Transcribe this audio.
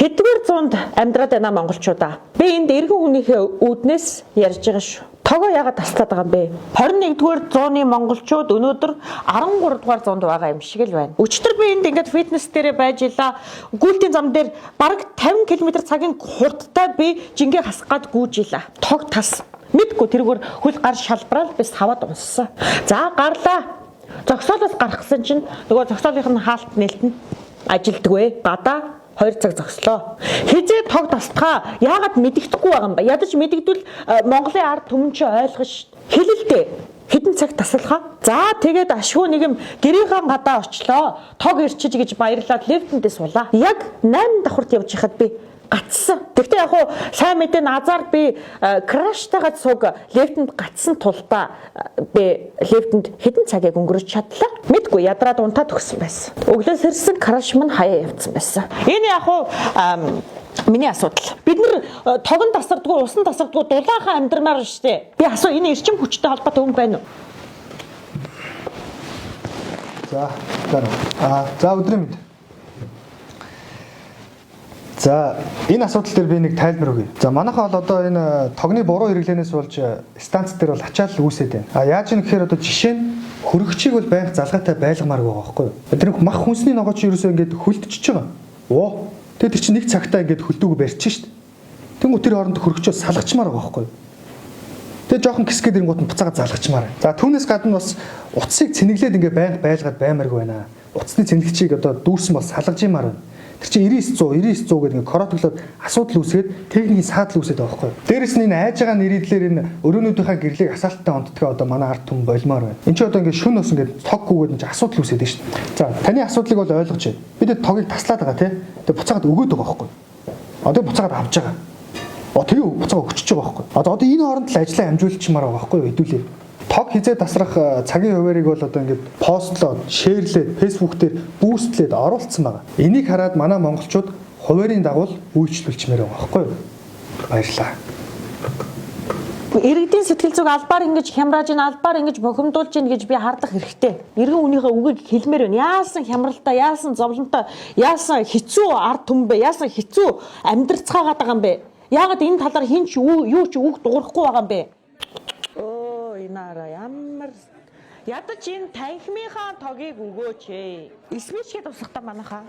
Хэдгээр зуунд амьдраад байна монголчуудаа. Би энд эргэн хүнийхээ үүднээс ярьж байгаа шүү. Тогоо яагаад таслаад байгаа юм бэ? 21-р зууны монголчууд өнөөдөр 13-р зуунд байгаа юм шиг л байна. Өчтөр би энд ингээд фитнес дээрээ байж илаа. Гүйлтийн зам дээр бараг 50 км цагийн хурдтай би жингээ хасах гад гүйж илаа. Тог тас. Мэдгүй тэргээр хөл гар шалбраал би саваад унссан. За гарлаа. Зогсоолоос гарахсан чинь нөгөө зогсоолынх нь хаалт нээлтэн ажилдгүй. Гадаа 2 цаг зогслоо. Хизээ тог тасдгаа яагаад мэддэхгүй байгаа юм ба? Ядаж мэддэгдвэл Монголын ард түмэн чи ойлгоно ш. Хэлэлтэй. Хэдэн цаг таслахаа? За тэгээд ашгүй нэг юм гэрийнхаа гадаа очлоо. Тог ирчиж гэж баярлаад лифтэндээ сулаа. Яг 8 давхурт явж хахад би гацсан. Тэгтээ яг хуу сайн мэдээ азар би краштайгаа цуг лифтэнд гацсан тулдаа би лифтэнд хэдэн цагийг өнгөрөөж чадлаа. Мэдгүй ядраад унтаад өгсөн байсан. Өглөөс ирсэн краш мань хаяа явцсан байсан. Энэ яг хуу миний асуудал. Бид нар тогон тасардгүй, усан тасардгүй дулаахан амьдрмаар штэ. Би асуу энэ эрчим хүчтэй холбоотой хүн байна уу? За өдрийн мэнд. За энэ асуудал дээр би нэг тайлбар өгье. За манайхаа бол одоо энэ тогны буруу хэрэглэнээс болж станц дээр бол ачаал үүсээд байна. Яаж юм гэхээр одоо жишээ нь хөрөгчийг бол байнга залгаатай байлгамаар байгаа байхгүй юу? Тэр мах хүнсний ногоо чи ерөөсөө ингээд хөлтөж байгаа. Оо. Тэгээд тэр чинь нэг цагтаа ингээд хөлдөөг барьчих шít. Тэнгүү тэр хооронд хөрөгчөө салгачмаар байгаа байхгүй юу? Тэгээд жоохон кисгээд ирэнгуут нь буцаага залгачмаар. За түүнээс гадна бас утсыг цэнэглээд ингээд байнга байлгаад баймаргүй байна. Утасны цэнэглэгчийг одоо дүүрсэн бол салгаж юмар байна. Тэр чинь 99 100 гэдэг ингээ коротглоод асуудал үүсгээд техникийн саадал үүсээд байгаа байхгүй. Дээрэс нь энэ айж байгаа нэрийдлэр энэ өрөөнүүдийнхээ гэрлийг асаалттай ондтгоо одоо манай ард түмэн болмоор байна. Энд чинь одоо ингээ шүн ус ингээ тог гүгээд энэ асуудал үүсээд байна шүү дээ. За таны асуудлыг бол ойлгож байна. Бид тогийг таслаад байгаа тий. Тэгээ буцаагаад өгөөд байгаа байхгүй. Одоо буцаагаад авч байгаа. Тэгээ буцаага өгчөж байгаа байхгүй. Одоо энэ хооронд л ажлаа амжуулчмаар байгаа байхгүй хэдүүлээ. Тог хизээ тасрах цагийн хуваарийг бол одоо ингээд постлоод, шеэрлээд, фэйсбүүк дээр бүүстлээд оруулсан байгаа. Энийг хараад манай монголчууд хуваарийн дагуу үйлчлүүлчмээр байгаа байхгүй юу? Баярлалаа. Иргэдийн сэтгэл зүг албаар ингэж хямрааж ин албаар ингэж бохимдуулж ин гэж би хардах хэрэгтэй. Иргэн үнийхээ үгийг хэлмээр байна. Яасан хямралтай, яасан зовлонтой, яасан хэцүү ард түмэн бэ? Яасан хэцүү амьдрцгаагаад байгаа юм бэ? Яагаад энэ талаар хинч юу ч үг дуурахгүй байгаа юм бэ? Инара ямар ядаж энэ танхимынхаа тогийг өгөөч ээ. Эсмичгээд усахтаа манайхаа.